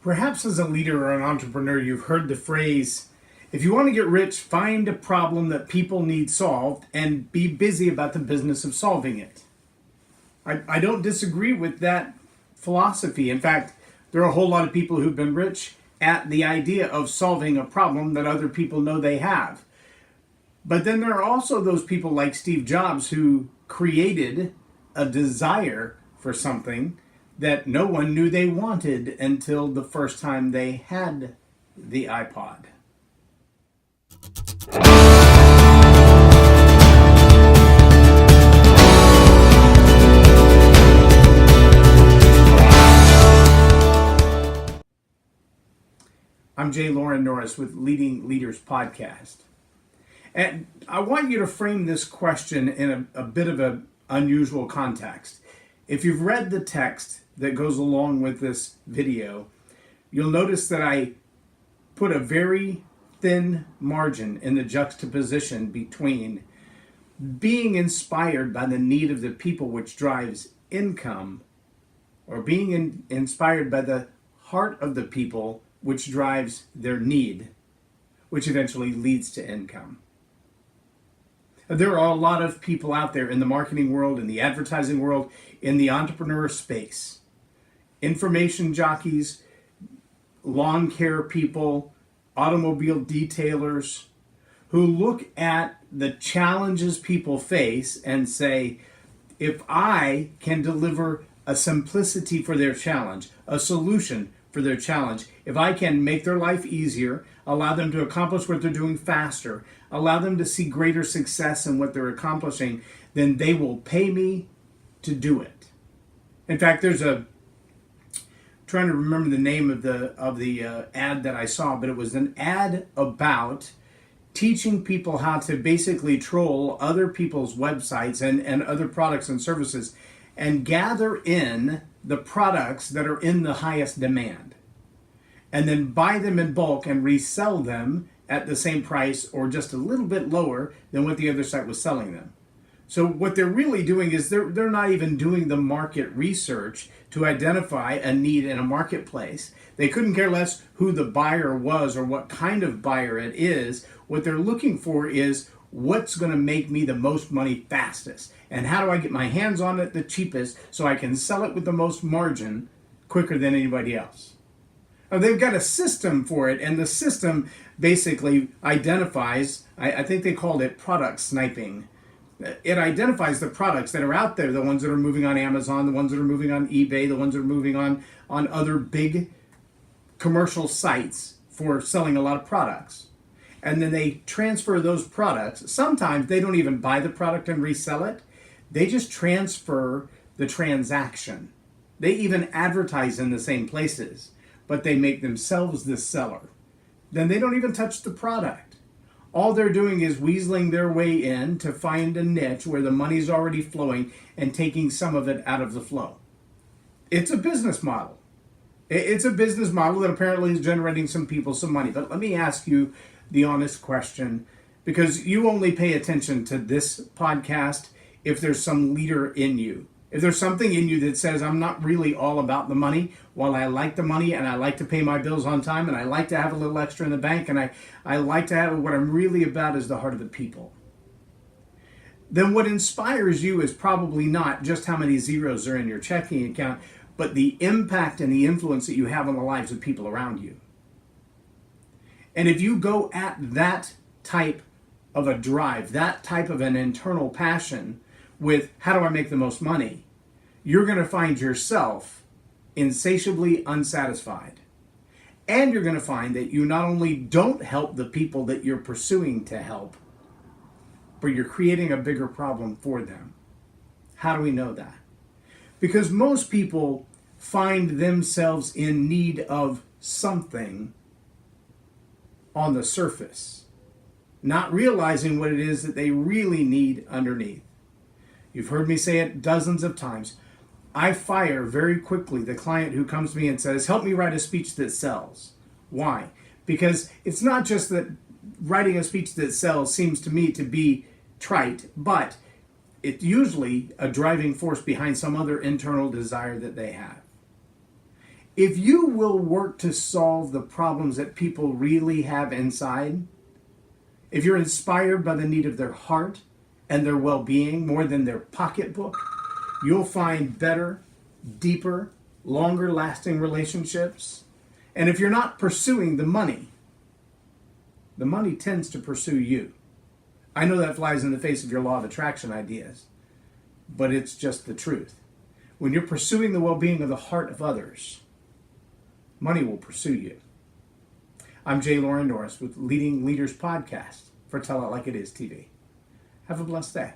Perhaps as a leader or an entrepreneur, you've heard the phrase, if you want to get rich, find a problem that people need solved and be busy about the business of solving it. I don't disagree with that philosophy. In fact, there are a whole lot of people who've been rich at the idea of solving a problem that other people know they have. But then there are also those people like Steve Jobs who created a desire for something that no one knew they wanted until the first time they had the iPod. I'm Loren Norris with Leading Leaders Podcast. And I want you to frame this question in a bit of an unusual context. If you've read the text that goes along with this video, you'll notice that I put a very thin margin in the juxtaposition between being inspired by the need of the people, which drives income, or being inspired by the heart of the people, which drives their need, which eventually leads to income. There are a lot of people out there in the marketing world, in the advertising world, in the entrepreneur space. Information jockeys, lawn care people, automobile detailers, who look at the challenges people face and say, if I can deliver a simplicity for their challenge, a solution for their challenge, if I can make their life easier, allow them to accomplish what they're doing faster, allow them to see greater success in what they're accomplishing, then they will pay me to do it. In fact, there's trying to remember the name of the ad that I saw, but it was an ad about teaching people how to basically troll other people's websites and other products and services and gather in the products that are in the highest demand, and then buy them in bulk and resell them at the same price or just a little bit lower than what the other site was selling them. So what they're really doing is they're not even doing the market research to identify a need in a marketplace. They couldn't care less who the buyer was or what kind of buyer it is. What they're looking for is what's going to make me the most money fastest, and how do I get my hands on it the cheapest so I can sell it with the most margin quicker than anybody else. Now, they've got a system for it, and the system basically identifies, I think they called it product sniping. It identifies the products that are out there, the ones that are moving on Amazon, the ones that are moving on eBay, the ones that are moving on other big commercial sites for selling a lot of products. And then they transfer those products. Sometimes they don't even buy the product and resell it. They just transfer the transaction. They even advertise in the same places, but they make themselves the seller. Then they don't even touch the product. All they're doing is weaseling their way in to find a niche where the money's already flowing and taking some of it out of the flow. It's a business model. It's a business model that apparently is generating some people some money. But let me ask you the honest question, because you only pay attention to this podcast if there's some leader in you. If there's something in you that says, I'm not really all about the money, while I like the money and I like to pay my bills on time and I like to have a little extra in the bank and I like to have, what I'm really about is the heart of the people. Then what inspires you is probably not just how many zeros are in your checking account, but the impact and the influence that you have on the lives of people around you. And if you go at that type of a drive, that type of an internal passion with how do I make the most money, you're going to find yourself insatiably unsatisfied. And you're going to find that you not only don't help the people that you're pursuing to help, but you're creating a bigger problem for them. How do we know that? Because most people find themselves in need of something on the surface, not realizing what it is that they really need underneath. You've heard me say it dozens of times. I fire very quickly the client who comes to me and says, help me write a speech that sells. Why? Because it's not just that writing a speech that sells seems to me to be trite, but it's usually a driving force behind some other internal desire that they have. If you will work to solve the problems that people really have inside, if you're inspired by the need of their heart and their well-being more than their pocketbook, you'll find better, deeper, longer-lasting relationships. And if you're not pursuing the money tends to pursue you. I know that flies in the face of your law of attraction ideas, but it's just the truth. When you're pursuing the well-being of the heart of others, money will pursue you. I'm Loren Norris with Leading Leaders Podcast for Tell It Like It Is TV. Have a blessed day.